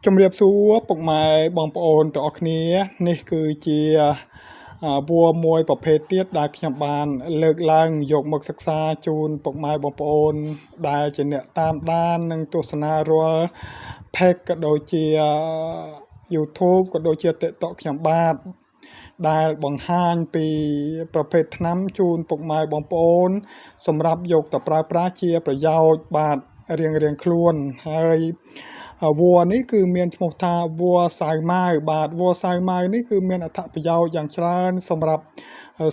ជំរាបសួរពុកម៉ែបងប្អូនទាំងអស់គ្នានេះគឺជាវัวមួយប្រភេទទៀតដែលខ្ញុំបានលើកឡើងយកមកសិក្សាជូនពុកម៉ែបងប្អូនដែលជាអ្នកតាមដាននិងទស្សនារាល់ page ក៏ដូចជា YouTube ក៏ដូចជា TikTok ខ្ញុំបាទដែលបង្ហាញពីប្រភេទថ្នាំជូនពុកម៉ែបងប្អូនសម្រាប់យកទៅប្រើប្រាស់ជាប្រយោជន៍បាទរៀងៗខ្លួនហើយវัวនេះគឺមានឈ្មោះថាវัวសាវម៉ាវបាទវัวសាវម៉ាវនេះគឺមានអត្ថប្រយោជន៍យ៉ាងច្រើនសម្រាប់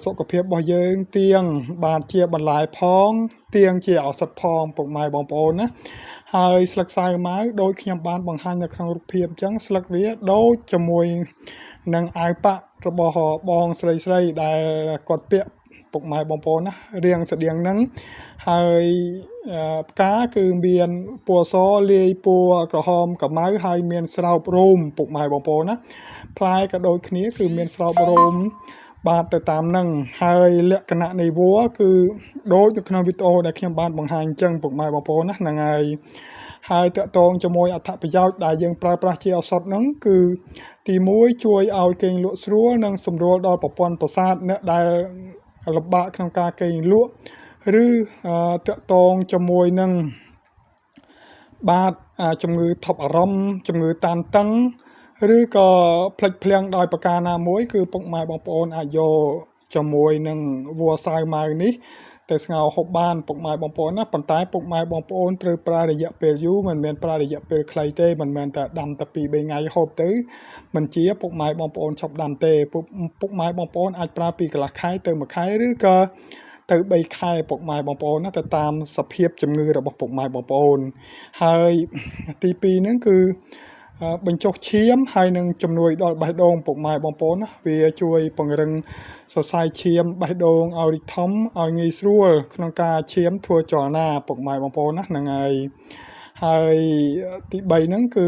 សុខភាពរបស់យើងទៀងបាទជាបន្លែផងទៀងជាឱសថផងពុកម៉ែបងប្អូនណាហើយស្លឹកសាវម៉ាវដូចខ្ញុំបានបង្ហាញនៅក្នុងរូបភាពអញ្ចឹងស្លឹកវាដូចជាមួយនឹងអាវប៉ាក់របស់បងស្រីដែលគាត់ពាក់ពុកម៉ែបងប្អូនណារៀងស្តៀងហ្នឹងហើយផ្កាគឺមានពណ៌សលាយពណ៌ក្រហមកម្មៅហើយមានស្រោបរោមពុកម៉ែបងប្អូនណាផ្លែក៏ដូចគ្នាគឺមានស្រោបរោមបាទទៅតាមហ្នឹងហើយលក្ខណៈនៃវัวគឺដូចនៅក្នុងវីដេអូដែលខ្ញុំបានបង្ហាញអញ្ចឹងពុកម៉ែបងប្អូនណាហ្នឹងហើយតកតងជាមួយអត្ថប្រយោជន៍ដែលយើងប្រើប្រាស់ជាឱសថហ្នឹងគឺទី1ជួយឲ្យគេងលក់ស្រួលនិងសម្រួលដល់ប្រព័ន្ធប្រសាទអ្នកដែលលំបាកក្នុងការគេងលក់ឬតកតងជាមួយនឹងបាទជំងឺថប់អារម្មណ៍ជំងឺតានតឹងឬក៏ផ្លិចភ្លាំងដោយប្រការណាមួយគឺពុកម៉ែបងប្អូនអាចយកជាមួយនឹងវัวសាវម៉ាវនេះទៅស្ងោរហូបបានពុកម៉ែបងប្អូនណាប៉ុន្តែពុកម៉ែបងប្អូនត្រូវប្រើរយៈពេលយូរមិនមែនប្រើរយៈពេលខ្លីទេមិនមែនតែដាំតែ2-3ថ្ងៃហូបទៅមិនជាពុកម៉ែបងប្អូនឈប់ដាំទេពុកម៉ែបងប្អូនអាចប្រើពីកន្លះខែទៅ1ខែឬក៏ទៅ3ខែពុកម៉ែបងប្អូនណាទៅតាមសភាពជំងឺរបស់ពុកម៉ែបងប្អូនហើយទី2ហ្នឹងគឺបញ្ចុះឈាមហើយនឹងជំនួយដល់បេះដូងពុកម៉ែបងប្អូនណាវាជួយពង្រឹងសរសៃឈាមបេះដូងឲ្យរីកធំឲ្យងាយស្រួលក្នុងការឈាមធ្វើចលនាពុកម៉ែបងប្អូនណាហ្នឹងហើយទី3ហ្នឹងគឺ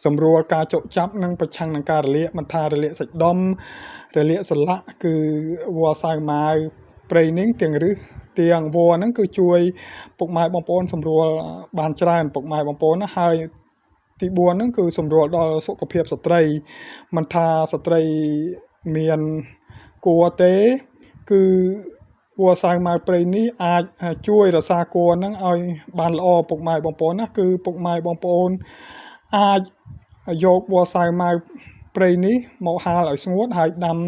សម្រួលការចុកចាប់និងប្រឆាំងនឹងការរលាកមិនថារលាកសាច់ដុំរលាកសន្លាក់គឺវ៉ាសាវម៉ាវព្រៃនេះទាំងរឹសទាំងវ៉ាហ្នឹងគឺជួយពុកម៉ែបងប្អូនសម្រួលបានច្រើនពុកម៉ែបងប្អូនណាហើយទី4ហ្នឹងគឺសម្រួលដល់សុខភាពស្ត្រីមិនថាស្ត្រីមានគួរទេគឺវ៉ាសាវម៉ាវព្រៃនេះអាចជួយរក្សាគួរហ្នឹងឲ្យបានល្អពុកម៉ែបងប្អូនណាគឺពុកម៉ែបងប្អូនអាចយកវ៉ាសាវម៉ាវព្រៃនេះមកហាលឲ្យស្ងួតហើយដាំ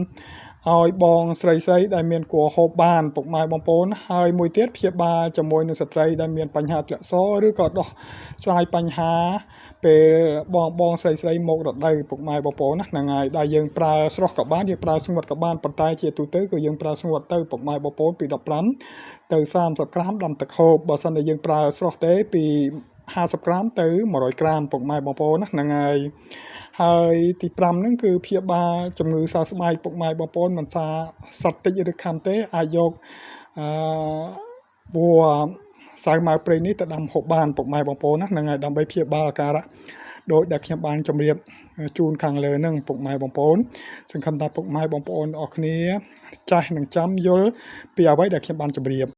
ឲ្យបងស្រីដែលមានគួរហូបបានពុកម៉ែបងប្អូនហើយមួយទៀតព្យាបាលជាមួយនឹងស្ត្រីដែលមានបញ្ហាធ្លាក់សឬក៏ដោះស្រាយបញ្ហាពេលបងស្រីមករដូវពុកម៉ែបងប្អូនណាហ្នឹងហើយដែលយើងប្រើស្រស់ក៏បានយើងប្រើស្ងួតក៏បានប៉ុន្តែជាទូទៅគឺយើងប្រើស្ងួតទៅពុកម៉ែបងប្អូនពី15ទៅ30ក្រាមដាំទឹកហូបបើសិនតែយើងប្រើស្រស់ទេពី50ក្រាមទៅ100ក្រាមពុកម៉ែបងប្អូនណាហ្នឹងហើយទី5ហ្នឹងគឺព្យាបាលជំងឺសើស្បែកពុកម៉ែបងប្អូនមិនថាសត្វតិចឬខាំទេអាចយកវัวសាវម៉ាវព្រៃនេះទៅដាំហូបបានពុកម៉ែបងប្អូនណាហ្នឹងហើយដើម្បីព្យាបាលអាការៈដោយដែលខ្ញុំបានជម្រាបជូនខាងលើហ្នឹងពុកម៉ែបងប្អូនសង្ឃឹមថាពុកម៉ែបងប្អូនអរគ្នាចាស់នឹងចាំយល់ពីអ្វីដែលខ្ញុំបានជម្រាប